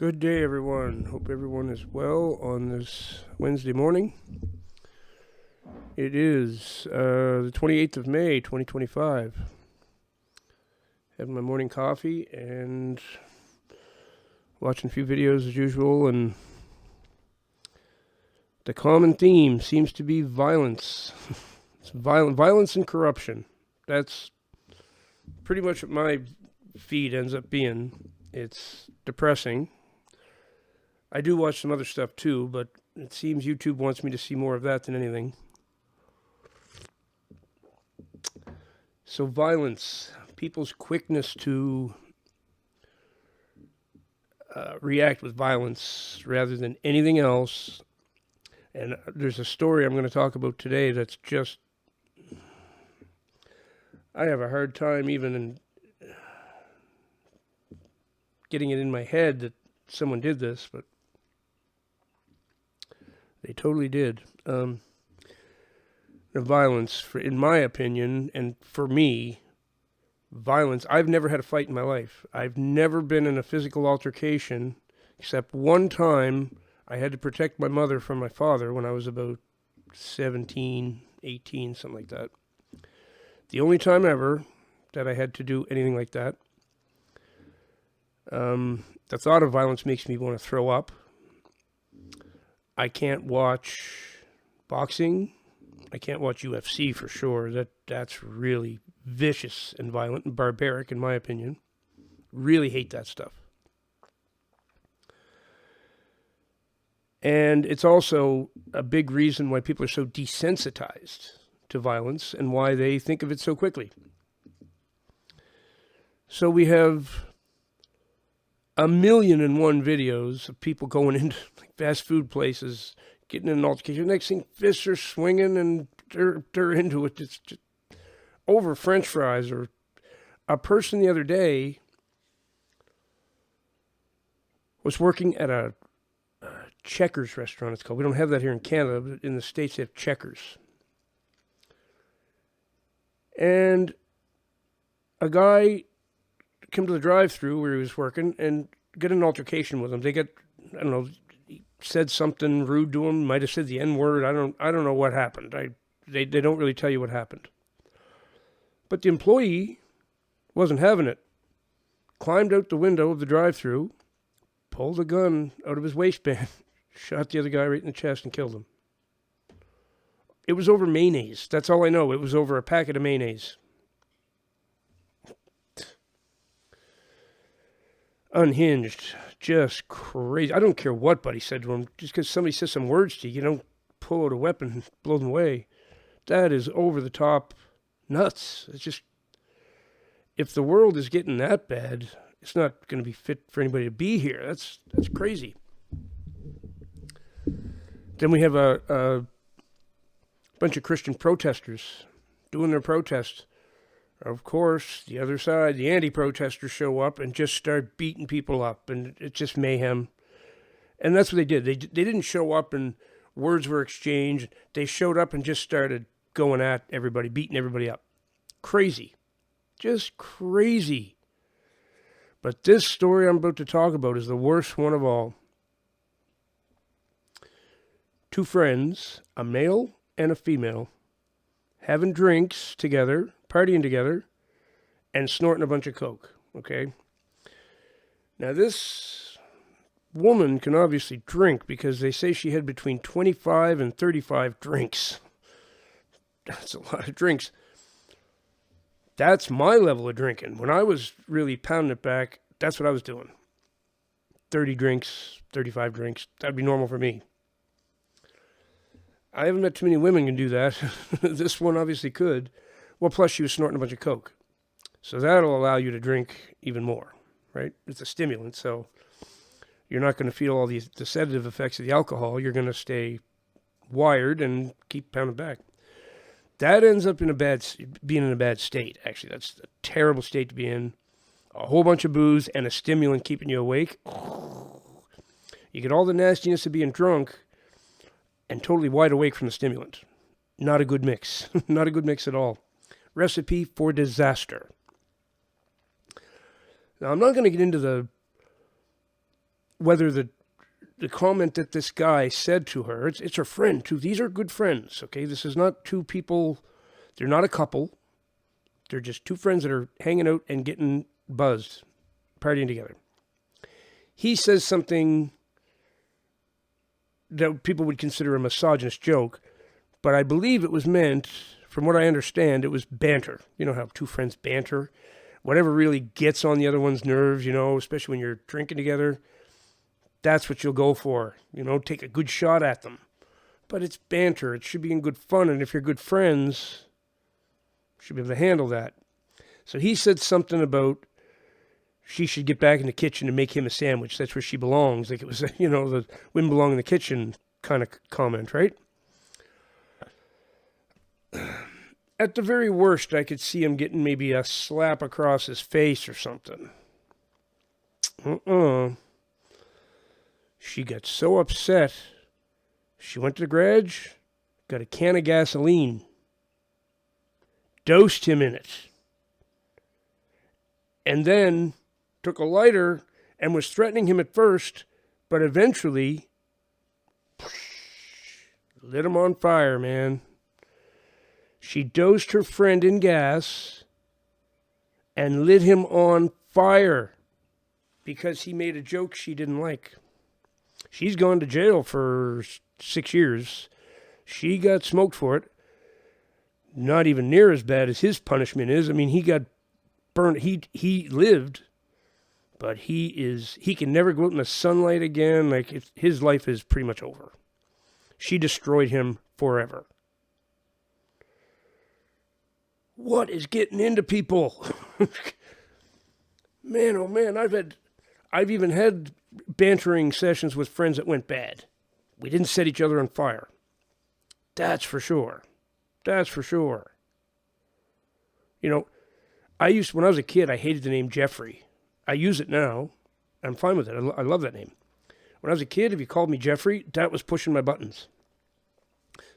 Good day, everyone. Hope everyone is well on this Wednesday morning. It is the 28th of May, 2025. Having my morning coffee and watching a few videos as usual, and the common theme seems to be violence. It's violence and corruption. That's pretty much what my feed ends up being. It's depressing. I do watch some other stuff too, but it seems YouTube wants me to see more of that than anything. So violence, people's quickness to react with violence rather than anything else. And there's a story I'm going to talk about today that's just, I have a hard time even in getting it in my head that someone did this, but they totally did. The violence, in my opinion, and for me, violence, I've never had a fight in my life. I've never been in a physical altercation, except one time I had to protect my mother from my father when I was about 17, 18, something like that. The only time ever that I had to do anything like that. The thought of violence makes me want to throw up. I can't watch boxing. I can't watch UFC for sure. That's really vicious and violent and barbaric in my opinion. Really hate that stuff. And it's also a big reason why people are so desensitized to violence and why they think of it so quickly. So we have 1,000,001 videos of people going into like fast food places, getting in an altercation. Next thing, fists are swinging and they're into it. It's just over French fries. Or a person the other day was working at a Checkers restaurant, it's called. We don't have that here in Canada, but in the States they have Checkers. And a guy came to the drive-thru where he was working and get an altercation with him. They get, I don't know, he said something rude to him, might have said the N-word. I don't know what happened. They don't really tell you what happened. But the employee wasn't having it. Climbed out the window of the drive-thru, pulled a gun out of his waistband, shot the other guy right in the chest and killed him. It was over mayonnaise. That's all I know. It was over a packet of mayonnaise. Unhinged. Just crazy. I don't care what Buddy said to him. Just because somebody says some words to you, you don't pull out a weapon and blow them away. That is over the top nuts. It's just, if the world is getting that bad, it's not going to be fit for anybody to be here. That's crazy. Then we have a bunch of Christian protesters doing their protest. Of course, the other side, the anti-protesters show up and just start beating people up, and it's just mayhem. And that's what they did. They didn't show up and words were exchanged. They showed up and just started going at everybody, beating everybody up. Crazy. Just crazy. But this story I'm about to talk about is the worst one of all. Two friends, a male and a female, having drinks together, partying together, and snorting a bunch of coke, okay? Now, this woman can obviously drink because they say she had between 25 and 35 drinks. That's a lot of drinks. That's my level of drinking. When I was really pounding it back, that's what I was doing. 30 drinks, 35 drinks, that'd be normal for me. I haven't met too many women can do that. This one obviously could. Well, plus she was snorting a bunch of coke. So that'll allow you to drink even more, right? It's a stimulant, so you're not going to feel all the sedative effects of the alcohol. You're going to stay wired and keep pounding back. That ends up being in a bad state, actually. That's a terrible state to be in. A whole bunch of booze and a stimulant keeping you awake. You get all the nastiness of being drunk and totally wide awake from the stimulant. Not a good mix. Not a good mix at all. Recipe for disaster. Now, I'm not going to get into whether the comment that this guy said to her, it's her friend too. These are good friends, okay? This is not two people, they're not a couple. They're just two friends that are hanging out and getting buzzed, partying together. He says something that people would consider a misogynist joke, but I believe it was meant, from what I understand, it was banter. You know how two friends banter? Whatever really gets on the other one's nerves, especially when you're drinking together, that's what you'll go for. Take a good shot at them. But it's banter. It should be in good fun, and if you're good friends, you should be able to handle that. So he said something about she should get back in the kitchen and make him a sandwich. That's where she belongs. Like it was, the women belong in the kitchen kind of comment, right? At the very worst, I could see him getting maybe a slap across his face or something. She got so upset, she went to the garage, got a can of gasoline, dosed him in it, and then took a lighter and was threatening him at first, but eventually lit him on fire, man. She dosed her friend in gas and lit him on fire because he made a joke she didn't like. She's gone to jail for 6 years. She got smoked for it. Not even near as bad as his punishment is. I mean, he got burned. He lived, but he can never go out in the sunlight again. Like his life is pretty much over. She destroyed him forever. What is getting into people? Man, oh man, I've even had bantering sessions with friends that went bad. We didn't set each other on fire. That's for sure. That's for sure. When I was a kid, I hated the name Jeffrey. I use it now. I'm fine with it. I love that name. When I was a kid, if you called me Jeffrey, that was pushing my buttons.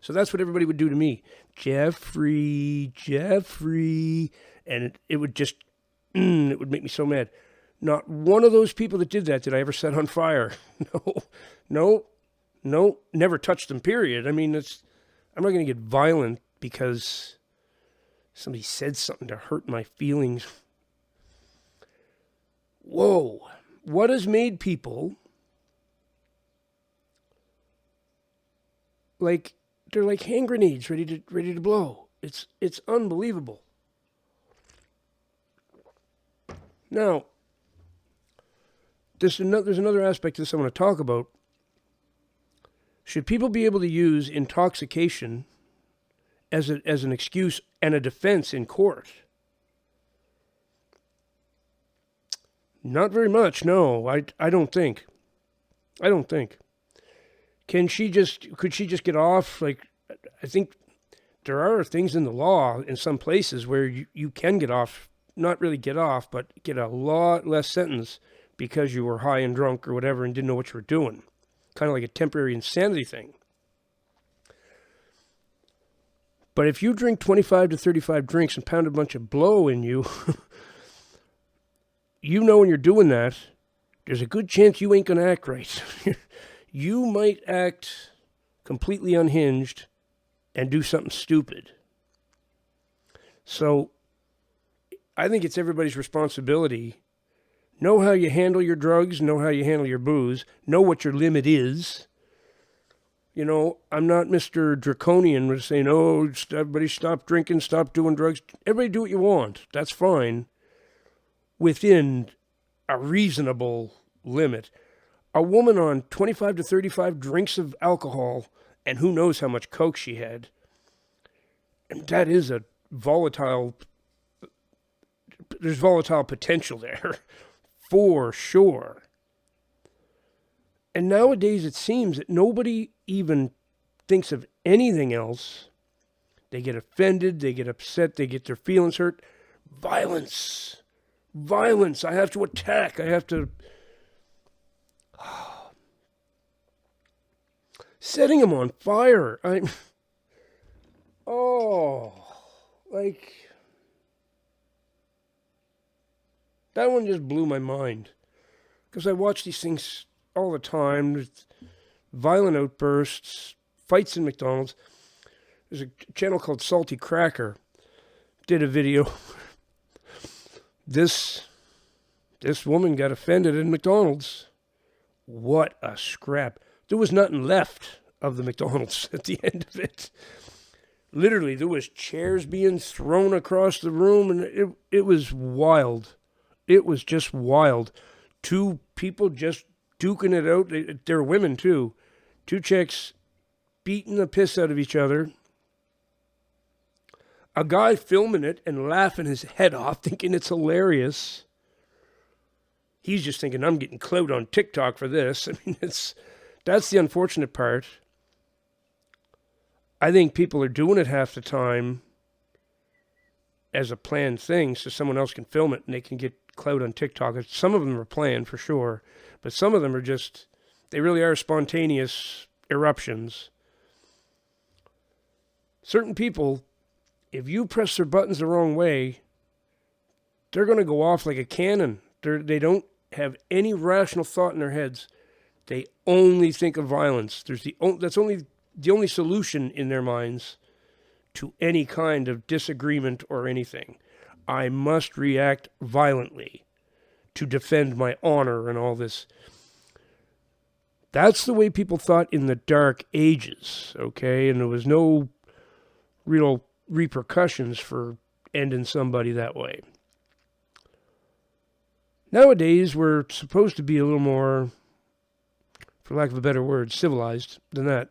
So that's what everybody would do to me. Jeffrey. And it would just, it would make me so mad. Not one of those people that did that did I ever set on fire. No, never touched them, period. I mean, I'm not going to get violent because somebody said something to hurt my feelings. Whoa, what has made people they're like hand grenades ready to blow? It's unbelievable. Now, there's another aspect to this I want to talk about. Should people be able to use intoxication as an excuse and a defense in court? Not very much, no. I don't think. Could she just get off? I think there are things in the law in some places where you can get off, not really get off, but get a lot less sentence because you were high and drunk or whatever and didn't know what you were doing. Kind of like a temporary insanity thing. But if you drink 25 to 35 drinks and pound a bunch of blow in you, when you're doing that, there's a good chance you ain't going to act right. You might act completely unhinged and do something stupid. So I think it's everybody's responsibility. Know how you handle your drugs, know how you handle your booze, know what your limit is. I'm not Mr. Draconian with saying, everybody stop drinking, stop doing drugs. Everybody do what you want. That's fine. Within a reasonable limit. A woman on 25 to 35 drinks of alcohol, and who knows how much coke she had. And that is a volatile, there's volatile potential there, for sure. And nowadays it seems that nobody even thinks of anything else. They get offended, they get upset, they get their feelings hurt. Violence. I have to attack. I have to... Setting him on fire. That one just blew my mind. Because I watch these things all the time. There's violent outbursts, fights in McDonald's. There's a channel called Salty Cracker. Did a video. This woman got offended in McDonald's. What a scrap. There was nothing left of the McDonald's at the end of it. Literally, there was chairs being thrown across the room, and it was wild. It was just wild. Two people just duking it out. They're women, too. Two chicks beating the piss out of each other. A guy filming it and laughing his head off, thinking it's hilarious. He's just thinking, I'm getting clout on TikTok for this. I mean, that's the unfortunate part. I think people are doing it half the time as a planned thing so someone else can film it and they can get clout on TikTok. Some of them are planned for sure, but some of them are just, they really are spontaneous eruptions. Certain people, if you press their buttons the wrong way, they're going to go off like a cannon. They don't have any rational thought in their heads. They only think of violence. That's only the only solution in their minds to any kind of disagreement or anything. I must react violently to defend my honor and all this. That's the way people thought in the Dark Ages, okay? And there was no real repercussions for ending somebody that way. Nowadays, we're supposed to be a little more, for lack of a better word, civilized than that.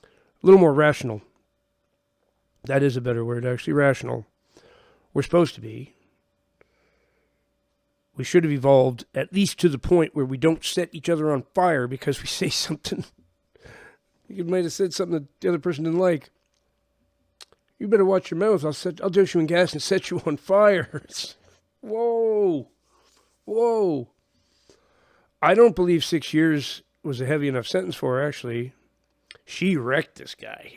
A little more rational. That is a better word, actually, rational. We're supposed to be. We should have evolved at least to the point where we don't set each other on fire because we say something. You might have said something that the other person didn't like. You better watch your mouth. I'll dose you in gas and set you on fire. Whoa. Whoa. I don't believe 6 years was a heavy enough sentence for her, actually. She wrecked this guy.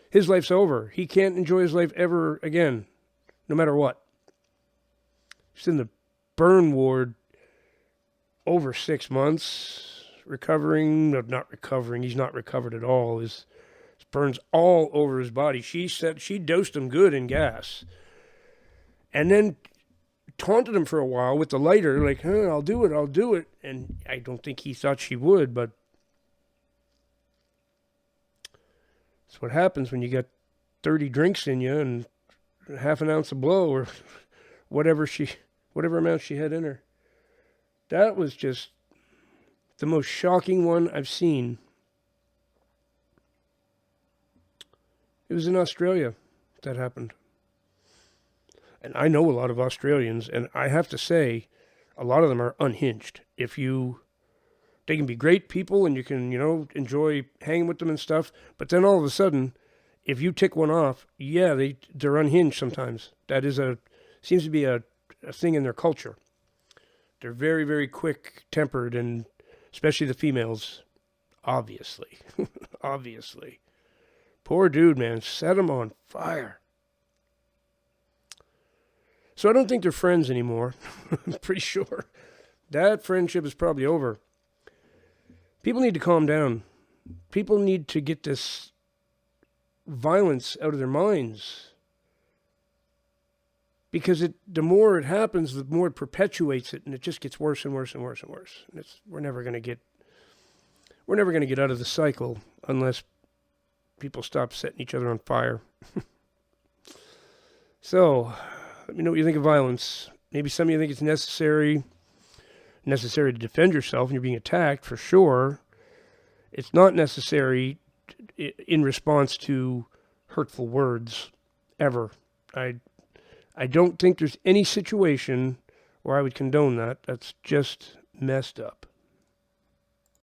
His life's over. He can't enjoy his life ever again, no matter what. He's in the burn ward over 6 months, recovering. No, not recovering. He's not recovered at all. His burns all over his body. She said she dosed him good in gas. And then taunted him for a while with the lighter, like, I'll do it. And I don't think he thought she would, but that's what happens when you got 30 drinks in you and half an ounce of blow or whatever amount she had in her. That was just the most shocking one I've seen. It was in Australia that happened. And I know a lot of Australians, and I have to say, a lot of them are unhinged. They can be great people, and you can, enjoy hanging with them and stuff, but then all of a sudden, if you tick one off, yeah, they're unhinged sometimes. That seems to be a thing in their culture. They're very, very quick-tempered, and especially the females, obviously. Obviously. Poor dude, man. Set him on fire. So I don't think they're friends anymore. I'm pretty sure. That friendship is probably over. People need to calm down. People need to get this violence out of their minds. Because the more it happens, the more it perpetuates it, and it just gets worse and worse and worse and worse. And we're never going to get out of the cycle unless people stop setting each other on fire. So, let me know what you think of violence. Maybe some of you think it's necessary to defend yourself when you're being attacked, for sure. It's not necessary in response to hurtful words, ever. I don't think there's any situation where I would condone that. That's just messed up.